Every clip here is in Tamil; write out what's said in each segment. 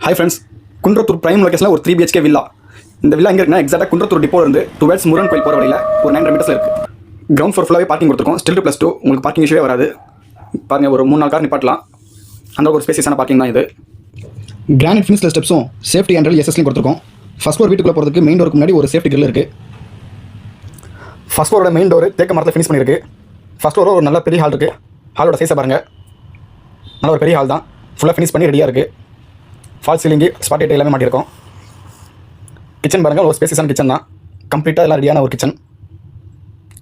ஹாய் ஃப்ரெண்ட்ஸ், குன்றத்தூர் பிரைம் லொகேஷனில் ஒரு 3 BHK வில்லா. இந்த வில்லா எங்கே இருக்குன்னா எக்ஸாக்டாக குன்றத்தூர் டிப்போ இருந்து டுவர்ட்ஸ் முருகன் கோயில் போகிற வழியில் ஒரு 900 மீட்டர்ஸில் இருக்குது. கிரவுண்ட் ஃப்ளோர் ஃபுல்லாகவே பார்க்கிங் கொடுத்துருக்கோம். ஸ்டில் +2 உங்களுக்கு பார்க்கிங் இஷ்யூவே வராது. பாருங்கள், ஒரு 3-4 கார் நிப்பாட்டலாம். அந்த ஒரு ஸ்பேசியஸான பார்க்கிங் தான் இது. கிரானைட் ஃபினிஷில் ஸ்டெப்ஸும் சேஃப்டி ஹேண்டில் எஸ்எஸ்லையும் கொடுத்துருக்கோம். ஃபர்ஸ்ட் ஃப்ளோர் வீட்டுக்குள்ளே போகிறதுக்கு மெயின் டோருக்கு முன்னாடி ஒரு சேஃப்டி கிரில் இருக்குது. ஃபர்ஸ்ட் ஃப்ளோரோட மெயின் டோர் தேக்க மரத்தில் ஃபினிஷ் பண்ணியிருக்கு. ஃபர்ஸ்ட் ஃப்ளோரில் ஒரு நல்ல பெரிய ஹால் இருக்குது. ஹாலோட சைஸை பாருங்கள், நல்ல ஒரு பெரிய ஹால் தான். ஃபுல்லாக ஃபினிஷ் பண்ணி ரெடியாக இருக்குது. ஃபால் சீலிங்கு, ஸ்பாட் லைட் எல்லாமே மாட்டியிருக்கோம். கிச்சன் பாருங்கள், ஒரு ஸ்பேசியஸான கிச்சன் தான். கம்ப்ளீட்டாக எல்லாம் ரெடியான ஒரு கிச்சன்.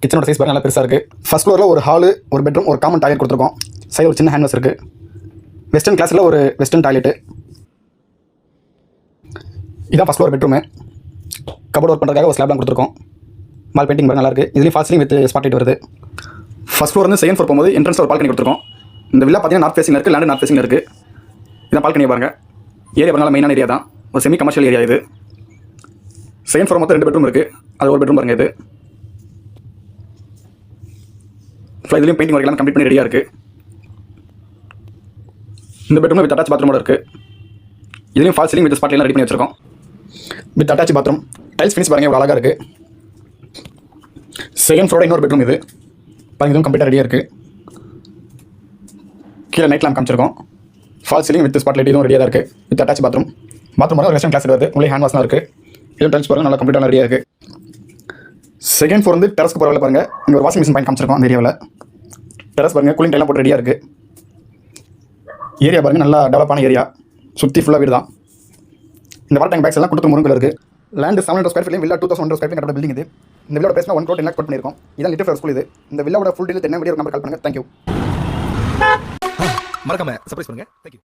கிச்சனோட சைஸ் பாருங்கள், நல்லா பெருசாக இருக்குது. ஃபர்ஸ்ட் ஃப்ளோரில் ஒரு ஹாலு, ஒரு பெட்ரூம், ஒரு காமன் டாய்லெட் கொடுத்துருக்கோம். சைடு ஒரு சின்ன ஹேண்ட் வாஷ் இருக்குது. வெஸ்டர்ன் கிளாஸில் ஒரு வெஸ்டர்ன் டாய்லெட்டு. இதான் first floor bedroom. Cupboard work பண்ணுறதுக்காக ஒரு ஸ்லாப்லாம் கொடுத்துருக்கோம். மால் பெயிண்டிங் பாருங்கள், நல்லாயிருக்கு. இதுலேயும் fall ceiling with spot light வருது. ஃபர்ஸ்ட் ஃப்ளோர் வந்து செகண்ட் ஃப்ளோர் போகும்போது என்ட்ரன்ஸில் ஒரு பால்கனி கொடுத்துருக்கோம். இந்த வில்லா பார்த்தீங்கன்னா நார்த் ஃபேசிங் இருக்குது, லேண்ட் நார்த் ஃபேசிங் இருக்குது. இதான் பால்கனியை பாருங்கள். ஏரியா பாருங்கள், மெயினான ஏரியா தான். ஒரு செமி கமர்ஷியல் ஏரியா இது. செகண்ட் ஃப்ளோர் மொத்தம் 2 பெட்ரூம் இருக்குது. அது ஒரு பெட்ரூம் பாருங்கள். இது ஃபுல்லாக இதுலேயும் பெயிண்டிங் ஒர்க் எல்லாம் கம்ப்ளீட் பண்ணி ரெடியாக இருக்குது. இந்த பெட்ரூம் வித் அட்டாச் பாத்ரூமோட இருக்குது. இதுலேயும் ஃபால் சீலிங் வித் ஸ்பாட் லைட்லாம் ரெடி பண்ணி வச்சிருக்கோம். With attach bathroom, tiles finish பாருங்கள், இவ்வளோ அழகாக இருக்குது. செகண்ட் ஃப்ளோரோட இன்னொரு பெட்ரூம் இது பாருங்கள். இதுவும் கம்ப்ளீட்டாக ரெடியாக இருக்குது. கீழே நைட் லேம்ப் காமிச்சிருக்கோம். Fall ceiling with spot light இதுவும் ரெடியாக தான் இருக்குது. With attach bathroom. பாத்ரூம் ஒரு வெஸ்டர்ன் கிளாஸ் வருது. உள்ளே ஹேண்ட் வாஷ்லாம் இருக்குது. இதுவும் டைல்ஸ் பாருங்கள், நல்லா கம்ப்ளீட்டாக ரெடியாக இருக்குது. செகண்ட் ஃப்ளோர் வந்து டெரஸ்க்கு போகிற பாருங்கள். இங்கே ஒரு வாஷிங் மிஷின் பாயிண்ட் காமிச்சிருக்கோம். அந்த ஏரியாவில் டெரஸ் பாருங்கள், கூலிங் டைலாம் போட்டு ரெடியாக இருக்குது. ஏரியா பாருங்கள், நல்லா டெவலப்பான ஏரியா. சுற்றி ஃபுல்லாக வீடு தான். இந்த வாட்டர் டேங்க் பேக்ஸ் எல்லாம் கொடுத்து முருங்கல் இருக்குது. லேண்ட் 700 ஸ்கொயர் ஃபீட்லையும் வில்லா 2100 ஸ்கொயர் ஃபீட் கட்ட பில்டிங் இது. இந்த வில்லோட பேசினா 1 crore இன்வெஸ்ட் பண்ணியிருக்கோம். இதான் லிட்டில் ஃப்ளவர் ஸ்கூல் இது. இந்த வில்லாவோட ஃபுல் டீல் என்ன வீடியோ நம்பர் கால் பண்ணுங்கள். தேங்க்யூ. மறக்காம சர்ப்ரைஸ் பண்ணுங்க. தேங்க்யூ.